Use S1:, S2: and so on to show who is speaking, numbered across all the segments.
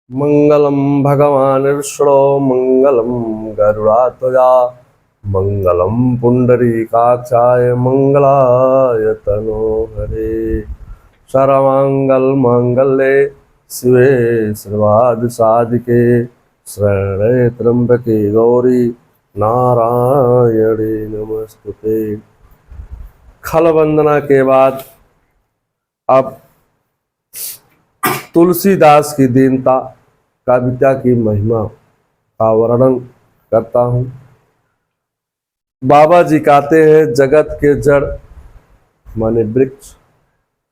S1: मंगलम भगवान विष्णु मंगलम गरुड़ात्वजा मंगलम पुंडरीकाक्षाय मंगलाय तनोहरे सर्वमंगल मांगल्ये शिवे सर्वार्थ साधिके शरण्ये त्र्यंबके गौरी नारायणे नमस्तुते। खल वंदना के बाद अब तुलसीदास की दीनता कविता की महिमा का वर्णन करता हूँ। बाबा जी कहते हैं जगत के जड़ माने वृक्ष,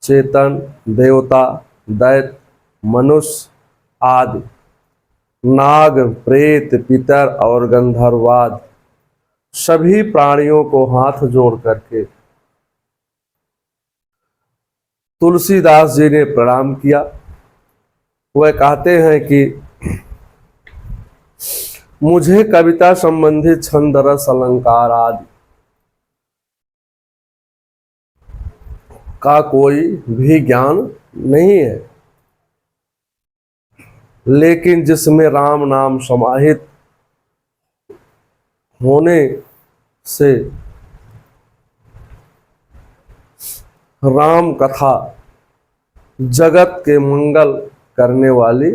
S1: चेतन, देवता, दैत्य, मनुष्य आदि, नाग, प्रेत, पितर और गंधर्वाद सभी प्राणियों को हाथ जोड़ करके तुलसीदास जी ने प्रणाम किया। वह कहते हैं कि मुझे कविता संबंधी छंद, रस, अलंकार आदि का कोई भी ज्ञान नहीं है, लेकिन जिसमें राम नाम समाहित होने से राम कथा जगत के मंगल करने वाली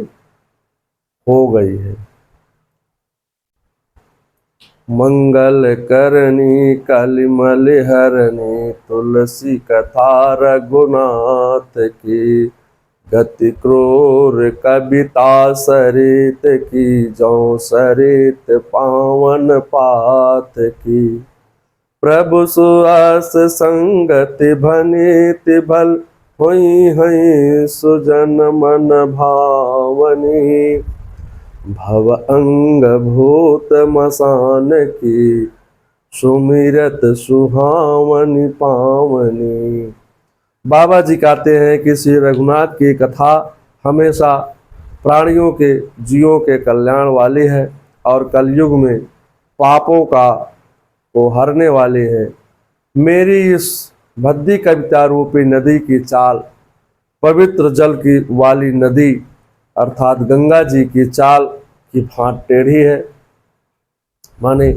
S1: हो गई है। मंगल करनी कलिमल हरनी तुलसी कथा रघुनाथ की, गति क्रूर कविता सरित की, जो सरित पावन पात की। प्रभु सुआस संगति भनिति भल हुई हई सुजन मन भावनी, भव अंग भूत मसान की, सुमिरत सुहावनी पावनी। बाबा जी कहते हैं कि श्री रघुनाथ की कथा हमेशा प्राणियों के, जीवों के कल्याण वाली है और कलयुग में पापों को हरने वाली है। मेरी इस भद्दी कविता रूपी नदी की चाल पवित्र जल की वाली नदी अर्थात गंगा जी की चाल की भांति टेढ़ी है। माने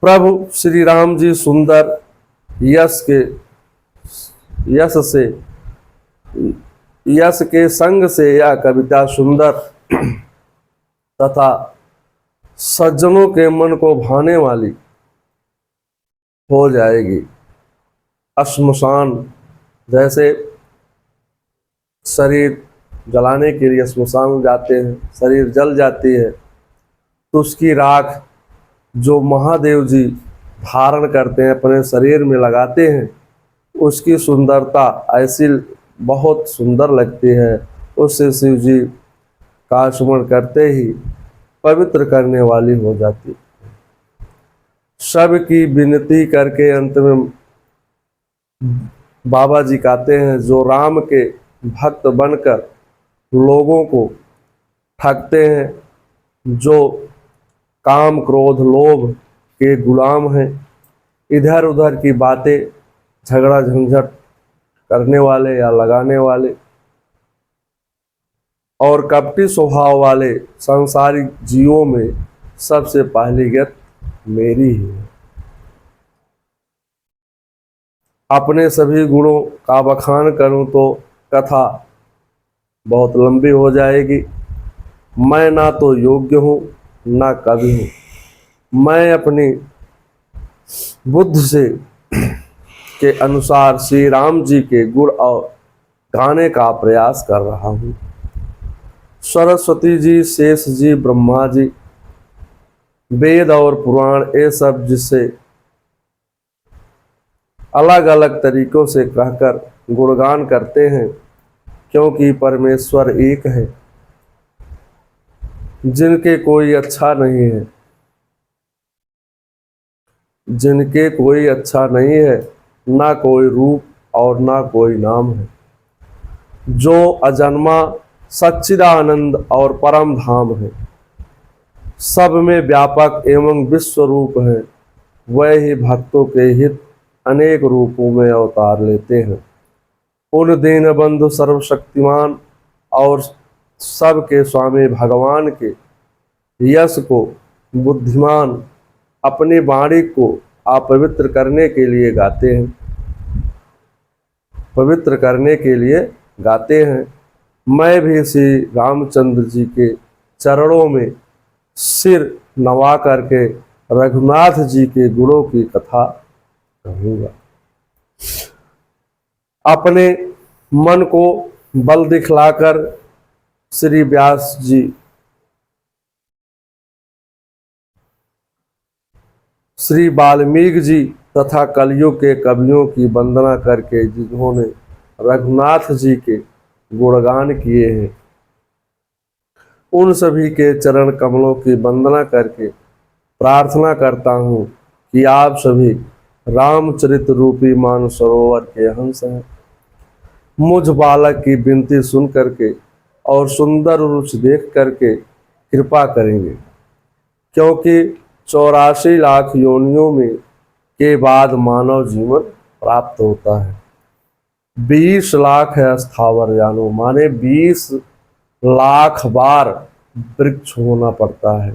S1: प्रभु श्री राम जी सुंदर यश के संग से यह कविता सुंदर तथा सज्जनों के मन को भाने वाली हो जाएगी। श्मशान जैसे शरीर जलाने के लिए श्मशान जाते हैं, शरीर जल जाती है तो उसकी राख जो महादेव जी धारण करते हैं, अपने शरीर में लगाते हैं, उसकी सुंदरता ऐसी बहुत सुंदर लगती है। उससे शिव जी का स्मरण करते ही पवित्र करने वाली हो जाती। सबकी विनती करके अंत में बाबा जी कहते हैं जो राम के भक्त बनकर लोगों को ठगते हैं, जो काम क्रोध लोभ के गुलाम हैं, इधर उधर की बातें झगड़ा झंझट करने वाले या लगाने वाले और कपटी स्वभाव वाले सांसारिक जीवों में सबसे पहली गत मेरी ही है। अपने सभी गुणों का बखान करूं तो कथा बहुत लंबी हो जाएगी। मैं ना तो योग्य हूं ना कवि हूं। मैं अपनी बुद्धि से के अनुसार श्री राम जी के गुण और गाने का प्रयास कर रहा हूं। सरस्वती जी, शेष जी, ब्रह्मा जी, वेद और पुराण ये सब जिससे अलग अलग तरीकों से कहकर गुणगान करते हैं, क्योंकि परमेश्वर एक है, जिनके कोई अच्छा नहीं है, जिनके कोई अच्छा नहीं है, ना कोई रूप और ना कोई नाम है, जो अजन्मा सच्चिदानंद और परम धाम है, सब में व्यापक एवं विश्व रूप है। वह ही भक्तों के हित अनेक रूपों में अवतार लेते हैं। उन दीनबंधु सर्वशक्तिमान और सबके स्वामी भगवान के यश को बुद्धिमान अपनी वाणी को अपवित्र करने के लिए गाते हैं, पवित्र करने के लिए गाते हैं। मैं भी श्री रामचंद्र जी के चरणों में सिर नवा करके रघुनाथ जी के गुणों की कथा कहूँगा। अपने मन को बल दिखलाकर श्री व्यास जी श्री वाल्मीकि जी तथा कलयुग के कवियों की वंदना करके जिन्होंने रघुनाथ जी के गुणगान किए हैं, उन सभी के चरण कमलों की वंदना करके प्रार्थना करता हूँ कि आप सभी रामचरित रूपी मानसरोवर के हंस हैं। मुझ बालक की विनती सुन करके और सुंदर रुचि देख करके कृपा करेंगे, क्योंकि 84 लाख योनियों में के बाद मानव जीवन प्राप्त होता है। 20 लाख है स्थावर जानो, माने 20 लाख बार वृक्ष होना पड़ता है।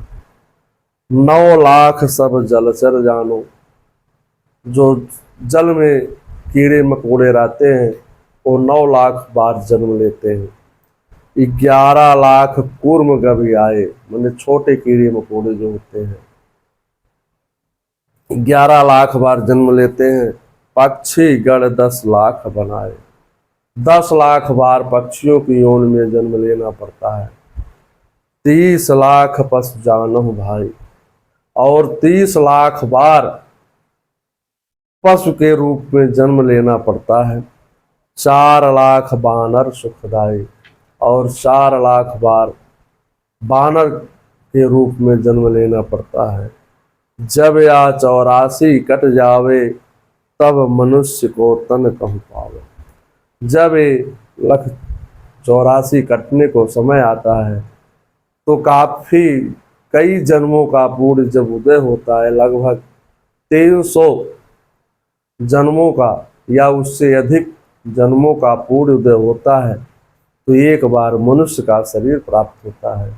S1: 9 लाख सब जलचर जानो, जो जल में कीड़े मकोड़े रहते हैं वो 9 लाख बार जन्म लेते हैं। 11 लाख कूर्म गभी आए, माने छोटे कीड़े मकोड़े जो होते हैं 11 लाख बार जन्म लेते हैं। पक्षी गण 10 लाख बनाए, 10 लाख बार पक्षियों की योनि में जन्म लेना पड़ता है। 30 लाख पशु जानो भाई, और 30 लाख बार पशु के रूप में जन्म लेना पड़ता है। 4 लाख बानर सुखदाई, और 4 लाख बार बानर के रूप में जन्म लेना पड़ता है। जब या 84 कट जावे, तब मनुष्य को तन कहूँ पावे। जब ये 84 कटने को समय आता है तो काफी कई जन्मों का पूर्ण जब उदय होता है, लगभग 300 जन्मों का या उससे अधिक जन्मों का पूर्ण उदय होता है, तो एक बार मनुष्य का शरीर प्राप्त होता है।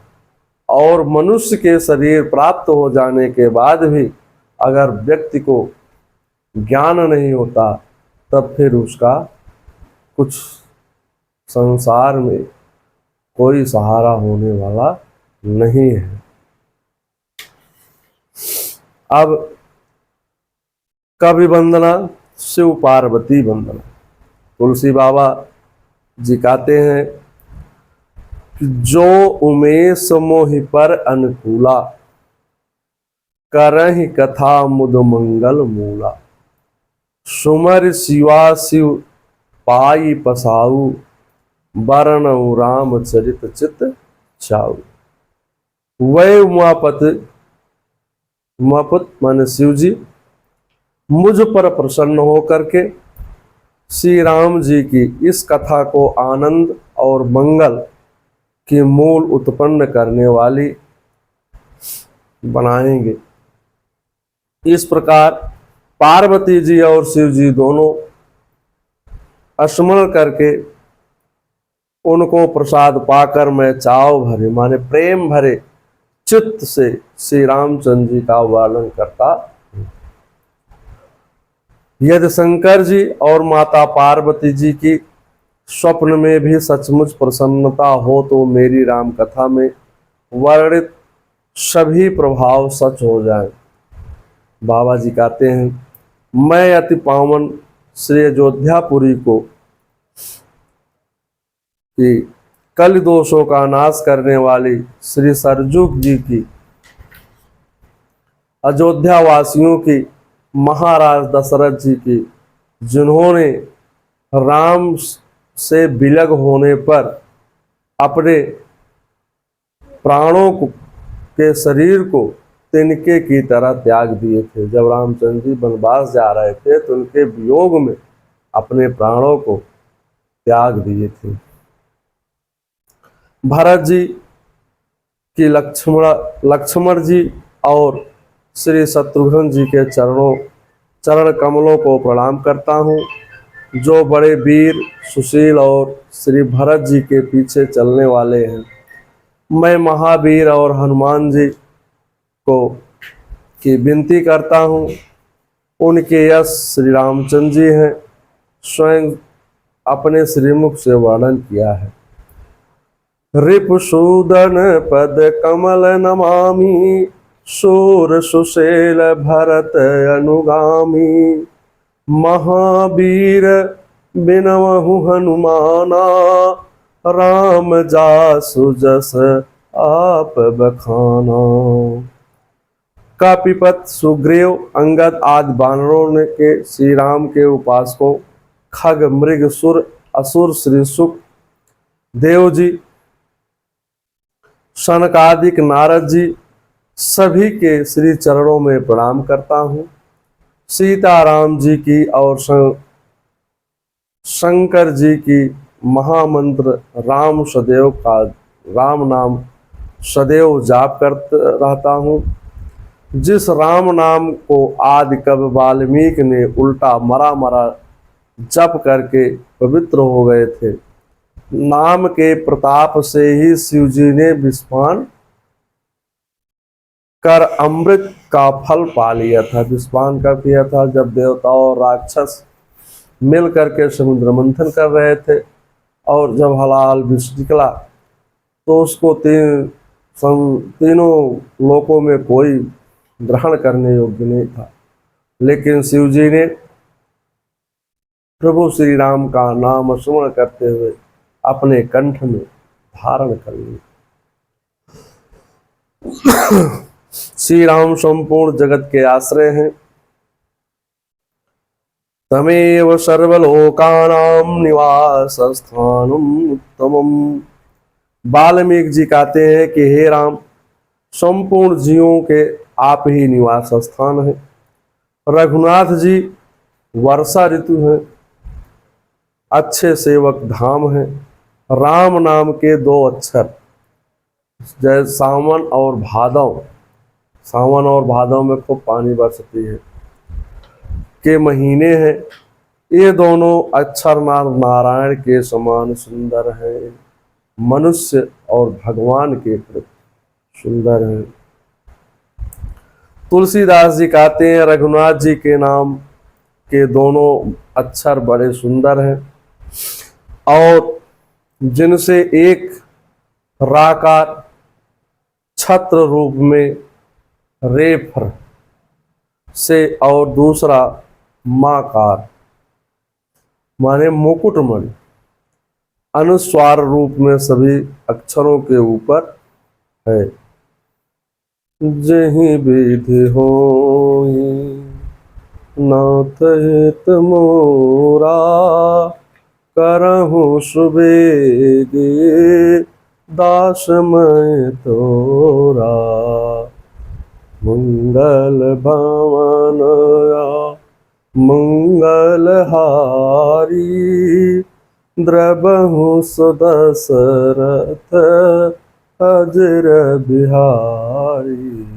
S1: और मनुष्य के शरीर प्राप्त हो जाने के बाद भी अगर व्यक्ति को ज्ञान नहीं होता, तब फिर उसका कुछ संसार में कोई सहारा होने वाला नहीं है। अब कवि वंदना, शिव पार्वती वंदना। तुलसी बाबा जी कहते हैं कि जो उमेश मोहि पर अनुकूला, करहि कथा मुद मंगल मूला। सुमर शिवा शिव पाई पसाऊ, बरनऊ राम चरित चित छाऊ। वै उमापत, उमापत माने शिव जी मुझ पर प्रसन्न होकर के श्री राम जी की इस कथा को आनंद और मंगल की मूल उत्पन्न करने वाली बनाएंगे। इस प्रकार पार्वती जी और शिव जी दोनों स्मरण करके उनको प्रसाद पाकर मैं चाव भरे माने प्रेम भरे चित्त से श्री रामचंद्र जी का वर्णन करता। यदि शंकर जी और माता पार्वती जी की स्वप्न में भी सचमुच प्रसन्नता हो, तो मेरी राम कथा में वर्णित सभी प्रभाव सच हो जाए। बाबा जी कहते हैं, मैं अति पावन श्री अयोध्यापुरी को कि कल दोषों का नाश करने वाली श्री सरजू जी की, अयोध्या वासियों की, महाराज दशरथ जी की, जिन्होंने राम से विलग होने पर अपने प्राणों के शरीर को तिनके की तरह त्याग दिए थे। जब रामचंद्र जी वनवास जा रहे थे तो उनके वियोग में अपने प्राणों को त्याग दिए थे। भरत जी की लक्ष्मण जी और श्री शत्रुघ्न जी के चरण कमलों को प्रणाम करता हूँ, जो बड़े वीर सुशील और श्री भरत जी के पीछे चलने वाले हैं। मैं महावीर और हनुमान जी को की विनती करता हूँ। उनके यश श्री रामचंद्र जी हैं, स्वयं अपने श्रीमुख से वर्णन किया है। रिपुसूदन पद कमल नमामि, शूर सुशैल भरत अनुगामी। महावीर बिनवहु हनुमाना, राम जासु जस आप बखाना। कपिपत सुग्रीव अंगद आदि वानरों ने के श्री राम के उपासकों, खग मृग सुर असुर श्री सुख देव जी, सनकादिक नारद जी सभी के श्री चरणों में प्रणाम करता हूँ। सीताराम जी की और शंकर जी की महामंत्र राम सदैव का राम नाम सदैव जाप करते रहता हूँ। जिस राम नाम को आदि कवि वाल्मीकि ने उल्टा मरा मरा जप करके पवित्र हो गए थे, नाम के प्रताप से ही शिव जी ने विस्फान कर अमृत का फल पा लिया था। विस्फान कर दिया था जब देवता और राक्षस मिल करके समुद्र मंथन कर रहे थे, और जब हलाल विष निकला तो उसको तीनों लोकों में कोई ग्रहण करने योग्य नहीं था, लेकिन शिव जी ने प्रभु श्री राम का नाम स्मरण करते हुए अपने कंठ में धारण कर लिया। श्री राम संपूर्ण जगत के आश्रय हैं। तमेव सर्वलोकानां निवास स्थानम उत्तमम। वाल्मीकि जी कहते हैं कि हे राम, संपूर्ण जीवों के आप ही निवास स्थान है। रघुनाथ जी वर्षा ऋतु है, अच्छे सेवक धाम है। राम नाम के दो अक्षर जैसे सावन और भादव, सावन और भादव में खूब पानी बरसती है के महीने हैं, ये दोनों अक्षर नारायण के समान सुंदर हैं, मनुष्य और भगवान के प्रति सुंदर हैं। तुलसीदास जी कहते हैं रघुनाथ जी के नाम के दोनों अक्षर बड़े सुंदर हैं, और जिनसे एक राकार छत्र रूप में रेफर से और दूसरा माकार माने मुकुटमणि अनुस्वार रूप में सभी अक्षरों के ऊपर है। जहि विधि होई नाथ हित मोरा, करहु सुबेगे दास मैं तोरा। मंगल भवन मंगल हारी, द्रबहु सुदशरथ अजर बिहारी।